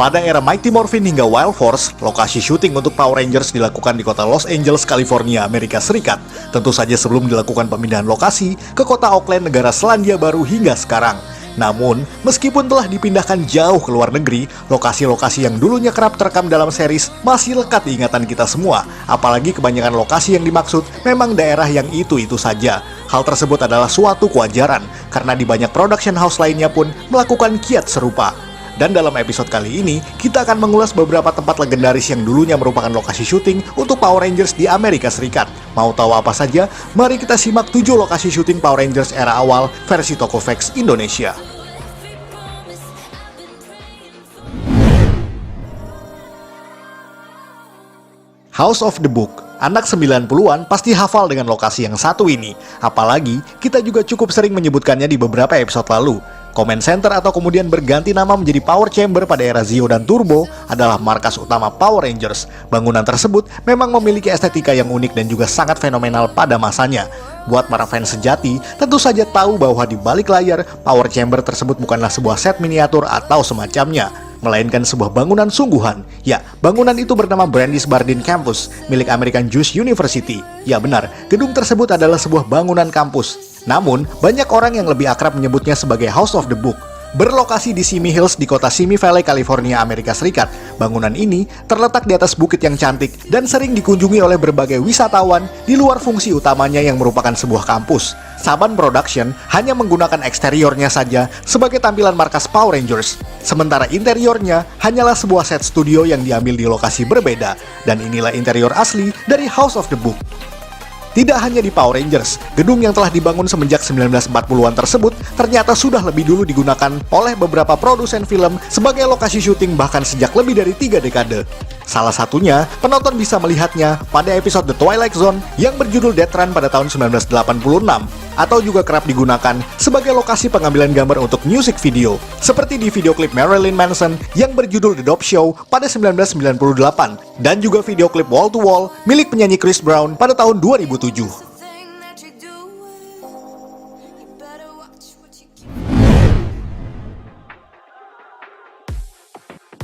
Pada era Mighty Morphin hingga Wild Force, lokasi syuting untuk Power Rangers dilakukan di kota Los Angeles, California, Amerika Serikat. Tentu saja sebelum dilakukan pemindahan lokasi ke kota Oakland, negara Selandia Baru hingga sekarang. Namun, meskipun telah dipindahkan jauh ke luar negeri, lokasi-lokasi yang dulunya kerap terekam dalam series masih lekat di ingatan kita semua. Apalagi kebanyakan lokasi yang dimaksud memang daerah yang itu-itu saja. Hal tersebut adalah suatu kewajaran, karena di banyak production house lainnya pun melakukan kiat serupa. Dan dalam episode kali ini, kita akan mengulas beberapa tempat legendaris yang dulunya merupakan lokasi syuting untuk Power Rangers di Amerika Serikat. Mau tahu apa saja? Mari kita simak 7 lokasi syuting Power Rangers era awal versi Tokofax Indonesia. House of the Book. Anak 90-an pasti hafal dengan lokasi yang satu ini. Apalagi, kita juga cukup sering menyebutkannya di beberapa episode lalu. Command Center atau kemudian berganti nama menjadi Power Chamber pada era Zeo dan Turbo adalah markas utama Power Rangers. Bangunan tersebut memang memiliki estetika yang unik dan juga sangat fenomenal pada masanya. Buat para fans sejati, tentu saja tahu bahwa di balik layar, Power Chamber tersebut bukanlah sebuah set miniatur atau semacamnya, melainkan sebuah bangunan sungguhan. Ya, bangunan itu bernama Brandeis Bardeen Campus, milik American Jewish University. Ya benar, gedung tersebut adalah sebuah bangunan kampus. Namun, banyak orang yang lebih akrab menyebutnya sebagai House of the Book. Berlokasi di Simi Hills di kota Simi Valley, California, Amerika Serikat, bangunan ini terletak di atas bukit yang cantik dan sering dikunjungi oleh berbagai wisatawan di luar fungsi utamanya yang merupakan sebuah kampus. Saban Production hanya menggunakan eksteriornya saja sebagai tampilan markas Power Rangers, sementara interiornya hanyalah sebuah set studio yang diambil di lokasi berbeda, dan inilah interior asli dari House of the Book. Tidak hanya di Power Rangers, gedung yang telah dibangun semenjak 1940-an tersebut ternyata sudah lebih dulu digunakan oleh beberapa produsen film sebagai lokasi syuting bahkan sejak lebih dari 3 dekade. Salah satunya, penonton bisa melihatnya pada episode The Twilight Zone yang berjudul Death Run pada tahun 1986, atau juga kerap digunakan sebagai lokasi pengambilan gambar untuk music video, seperti di video klip Marilyn Manson yang berjudul The Dope Show pada 1998, dan juga video klip Wall to Wall milik penyanyi Chris Brown pada tahun 2007.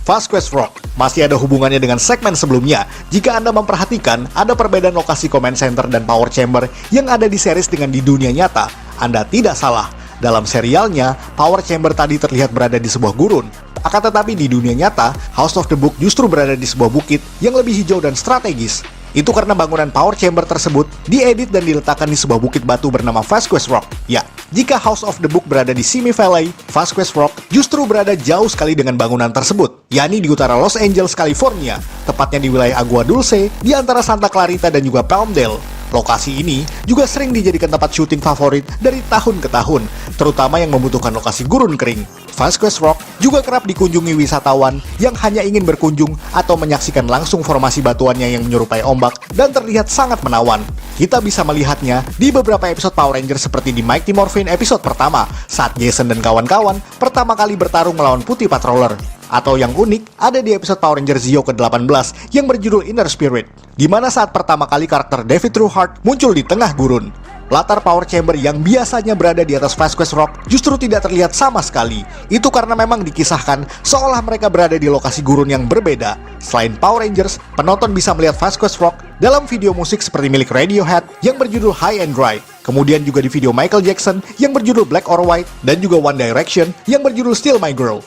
Vasquez Rock masih ada hubungannya dengan segmen sebelumnya. Jika Anda memperhatikan, ada perbedaan lokasi Command Center dan Power Chamber yang ada di series dengan di dunia nyata. Anda tidak salah. Dalam serialnya, Power Chamber tadi terlihat berada di sebuah gurun. Akan tetapi di dunia nyata, House of the Book justru berada di sebuah bukit yang lebih hijau dan strategis. Itu karena bangunan Power Chamber tersebut diedit dan diletakkan di sebuah bukit batu bernama Vasquez Rock. Ya, jika House of the Book berada di Simi Valley, Vasquez Rock justru berada jauh sekali dengan bangunan tersebut, yakni di utara Los Angeles, California, tepatnya di wilayah Agua Dulce, di antara Santa Clarita dan juga Palmdale. Lokasi ini juga sering dijadikan tempat syuting favorit dari tahun ke tahun, terutama yang membutuhkan lokasi gurun kering. Vasquez Rock juga kerap dikunjungi wisatawan yang hanya ingin berkunjung atau menyaksikan langsung formasi batuannya yang menyerupai ombak dan terlihat sangat menawan. Kita bisa melihatnya di beberapa episode Power Rangers seperti di Mighty Morphin episode pertama, saat Jason dan kawan-kawan pertama kali bertarung melawan Putih Patroller. Atau yang unik, ada di episode Power Rangers Zeo ke-18 yang berjudul Inner Spirit, di mana saat pertama kali karakter David Trueheart muncul di tengah gurun. Latar Power Chamber yang biasanya berada di atas Vasquez Rock justru tidak terlihat sama sekali. Itu karena memang dikisahkan seolah mereka berada di lokasi gurun yang berbeda. Selain Power Rangers, penonton bisa melihat Vasquez Rock dalam video musik seperti milik Radiohead yang berjudul High and Dry. Kemudian juga di video Michael Jackson yang berjudul Black or White, dan juga One Direction yang berjudul Still My Girl.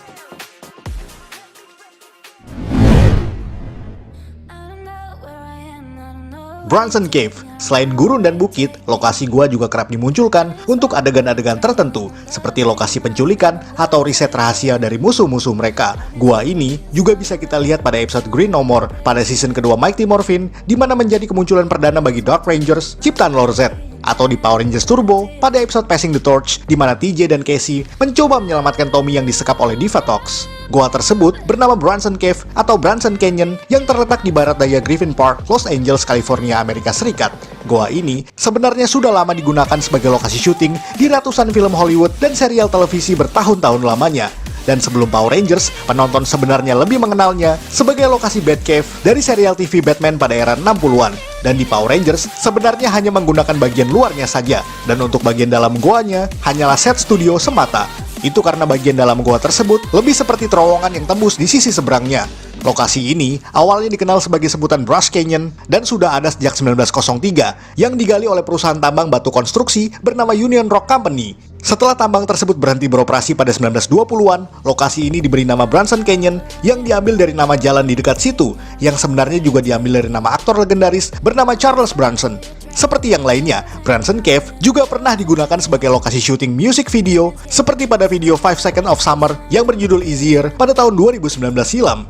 Bronson Cave. Selain gurun dan bukit, lokasi gua juga kerap dimunculkan untuk adegan-adegan tertentu, seperti lokasi penculikan atau riset rahasia dari musuh-musuh mereka. Gua ini juga bisa kita lihat pada episode Green No More pada season kedua Mighty Morphin, di mana menjadi kemunculan perdana bagi Dark Rangers ciptaan Lord Zedd. Atau di Power Rangers Turbo pada episode Passing the Torch, di mana TJ dan Casey mencoba menyelamatkan Tommy yang disekap oleh Divatox. Gua tersebut bernama Bronson Cave atau Bronson Canyon yang terletak di barat daya Griffin Park, Los Angeles, California, Amerika Serikat. Gua ini sebenarnya sudah lama digunakan sebagai lokasi syuting di ratusan film Hollywood dan serial televisi bertahun-tahun lamanya. Dan sebelum Power Rangers, penonton sebenarnya lebih mengenalnya sebagai lokasi Batcave dari serial TV Batman pada era 60-an. Dan di Power Rangers, sebenarnya hanya menggunakan bagian luarnya saja, dan untuk bagian dalam goanya, hanyalah set studio semata. Itu karena bagian dalam gua tersebut lebih seperti terowongan yang tembus di sisi seberangnya. Lokasi ini awalnya dikenal sebagai sebutan Brush Canyon dan sudah ada sejak 1903 yang digali oleh perusahaan tambang batu konstruksi bernama Union Rock Company. Setelah tambang tersebut berhenti beroperasi pada 1920-an, lokasi ini diberi nama Branson Canyon yang diambil dari nama jalan di dekat situ, yang sebenarnya juga diambil dari nama aktor legendaris bernama Charles Bronson. Seperti yang lainnya, Branson Cave juga pernah digunakan sebagai lokasi syuting music video, seperti pada video 5 Seconds of Summer yang berjudul Easier pada tahun 2019 silam.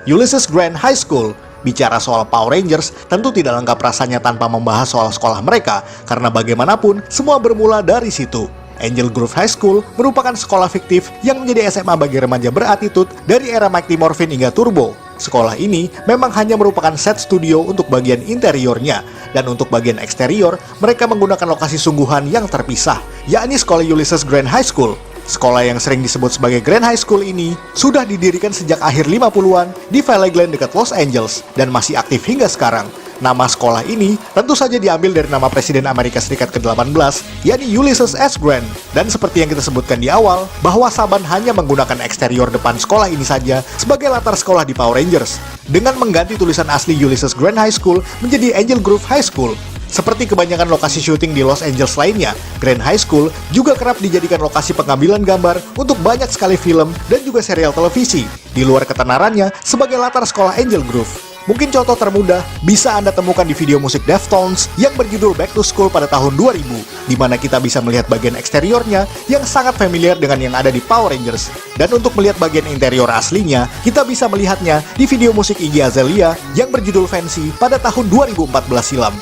Ulysses Grant High School. Bicara soal Power Rangers, tentu tidak lengkap rasanya tanpa membahas soal sekolah mereka, karena bagaimanapun, semua bermula dari situ. Angel Grove High School merupakan sekolah fiktif yang menjadi SMA bagi remaja beratitude dari era Mighty Morphin hingga Turbo. Sekolah ini memang hanya merupakan set studio untuk bagian interiornya, dan untuk bagian eksterior, mereka menggunakan lokasi sungguhan yang terpisah, yakni sekolah Ulysses Grant High School. Sekolah yang sering disebut sebagai Grant High School ini sudah didirikan sejak akhir 50-an di Valley Glen dekat Los Angeles dan masih aktif hingga sekarang. Nama sekolah ini tentu saja diambil dari nama Presiden Amerika Serikat ke-18, yakni Ulysses S. Grant. Dan seperti yang kita sebutkan di awal, bahwa Saban hanya menggunakan eksterior depan sekolah ini saja sebagai latar sekolah di Power Rangers, dengan mengganti tulisan asli Ulysses Grant High School menjadi Angel Grove High School. Seperti kebanyakan lokasi syuting di Los Angeles lainnya, Grant High School juga kerap dijadikan lokasi pengambilan gambar untuk banyak sekali film dan juga serial televisi, di luar ketenarannya sebagai latar sekolah Angel Grove. Mungkin contoh termudah bisa Anda temukan di video musik Deftones yang berjudul Back to School pada tahun 2000, di mana kita bisa melihat bagian eksteriornya yang sangat familiar dengan yang ada di Power Rangers. Dan untuk melihat bagian interior aslinya, kita bisa melihatnya di video musik Iggy Azalea yang berjudul Fancy pada tahun 2014 silam.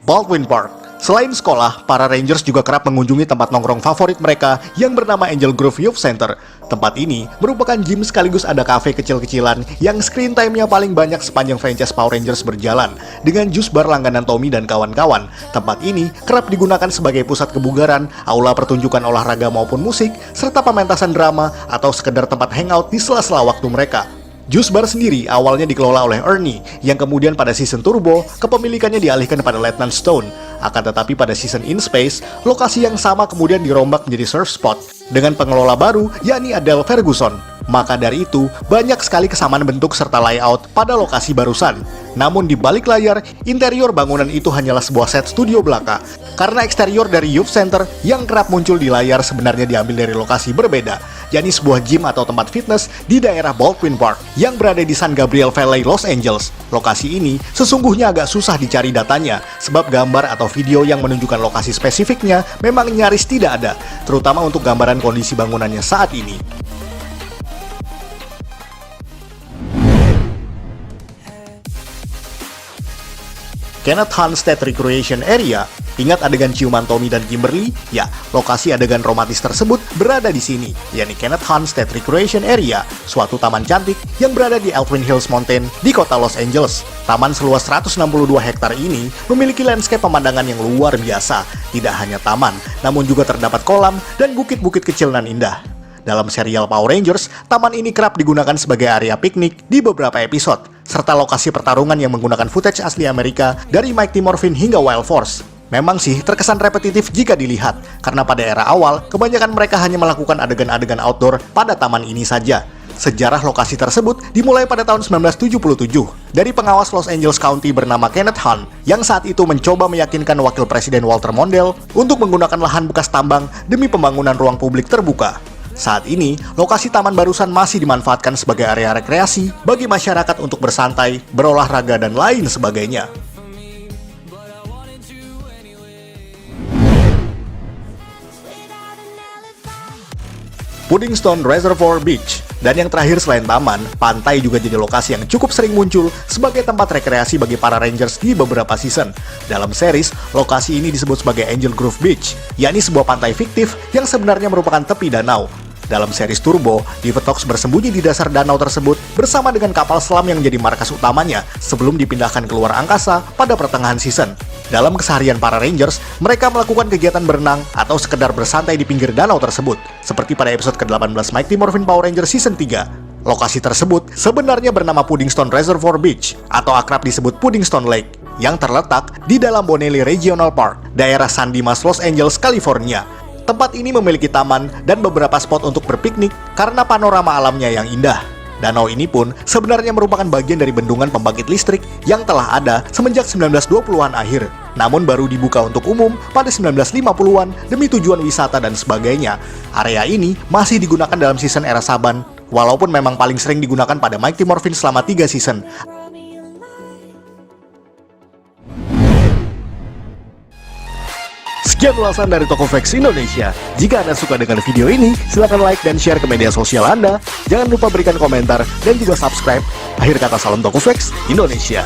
Baldwin Park. Selain sekolah, para Rangers juga kerap mengunjungi tempat nongkrong favorit mereka yang bernama Angel Grove Youth Center. Tempat ini merupakan gym sekaligus ada kafe kecil-kecilan yang screen time-nya paling banyak sepanjang franchise Power Rangers berjalan, dengan jus bar langganan Tommy dan kawan-kawan. Tempat ini kerap digunakan sebagai pusat kebugaran, aula pertunjukan olahraga maupun musik, serta pementasan drama atau sekedar tempat hangout di sela-sela waktu mereka. Juice Bar sendiri awalnya dikelola oleh Ernie, yang kemudian pada season Turbo, kepemilikannya dialihkan kepada Lieutenant Stone. Akan tetapi pada season In Space, lokasi yang sama kemudian dirombak menjadi surf spot, dengan pengelola baru, yakni Adele Ferguson. Maka dari itu, banyak sekali kesamaan bentuk serta layout pada lokasi barusan. Namun di balik layar, interior bangunan itu hanyalah sebuah set studio belaka, karena eksterior dari Youth Center yang kerap muncul di layar sebenarnya diambil dari lokasi berbeda, yakni sebuah gym atau tempat fitness di daerah Baldwin Park yang berada di San Gabriel Valley, Los Angeles. Lokasi ini sesungguhnya agak susah dicari datanya, sebab gambar atau video yang menunjukkan lokasi spesifiknya memang nyaris tidak ada, terutama untuk gambaran kondisi bangunannya saat ini. Kenneth Hahn State Recreation Area. Ingat adegan ciuman Tommy dan Kimberly? Ya, lokasi adegan romantis tersebut berada di sini, yakni Kenneth Hahn State Recreation Area, suatu taman cantik yang berada di Elwyn Hills Mountain di kota Los Angeles. Taman seluas 162 hektar ini memiliki landscape pemandangan yang luar biasa. Tidak hanya taman, namun juga terdapat kolam dan bukit-bukit kecil dan indah. Dalam serial Power Rangers, taman ini kerap digunakan sebagai area piknik di beberapa episode, serta lokasi pertarungan yang menggunakan footage asli Amerika dari Mighty Morphin hingga Wild Force. Memang sih terkesan repetitif jika dilihat, karena pada era awal, kebanyakan mereka hanya melakukan adegan-adegan outdoor pada taman ini saja. Sejarah lokasi tersebut dimulai pada tahun 1977 dari pengawas Los Angeles County bernama Kenneth Hahn, yang saat itu mencoba meyakinkan Wakil Presiden Walter Mondale untuk menggunakan lahan bekas tambang demi pembangunan ruang publik terbuka. Saat ini, lokasi taman barusan masih dimanfaatkan sebagai area rekreasi bagi masyarakat untuk bersantai, berolahraga, dan lain sebagainya. Puddingstone Reservoir Beach. Dan yang terakhir selain taman, pantai juga jadi lokasi yang cukup sering muncul sebagai tempat rekreasi bagi para Rangers di beberapa season. Dalam series, lokasi ini disebut sebagai Angel Grove Beach, yakni sebuah pantai fiktif yang sebenarnya merupakan tepi danau. Dalam series Turbo, Divatox bersembunyi di dasar danau tersebut bersama dengan kapal selam yang menjadi markas utamanya sebelum dipindahkan keluar angkasa pada pertengahan season. Dalam keseharian para Rangers, mereka melakukan kegiatan berenang atau sekedar bersantai di pinggir danau tersebut, seperti pada episode ke-18 Mighty Morphin Power Rangers Season 3. Lokasi tersebut sebenarnya bernama Puddingstone Reservoir Beach atau akrab disebut Puddingstone Lake yang terletak di dalam Bonelli Regional Park, daerah San Dimas, Los Angeles, California. Tempat ini memiliki taman dan beberapa spot untuk berpiknik karena panorama alamnya yang indah. Danau ini pun sebenarnya merupakan bagian dari bendungan pembangkit listrik yang telah ada semenjak 1920-an akhir, namun baru dibuka untuk umum pada 1950-an demi tujuan wisata dan sebagainya. Area ini masih digunakan dalam season era Saban, walaupun memang paling sering digunakan pada Mighty Morphin selama 3 season. Sekian ulasan dari Tokofax Indonesia. Jika Anda suka dengan video ini, silakan like dan share ke media sosial Anda. Jangan lupa berikan komentar dan juga subscribe. Akhir kata, salam Tokofax Indonesia.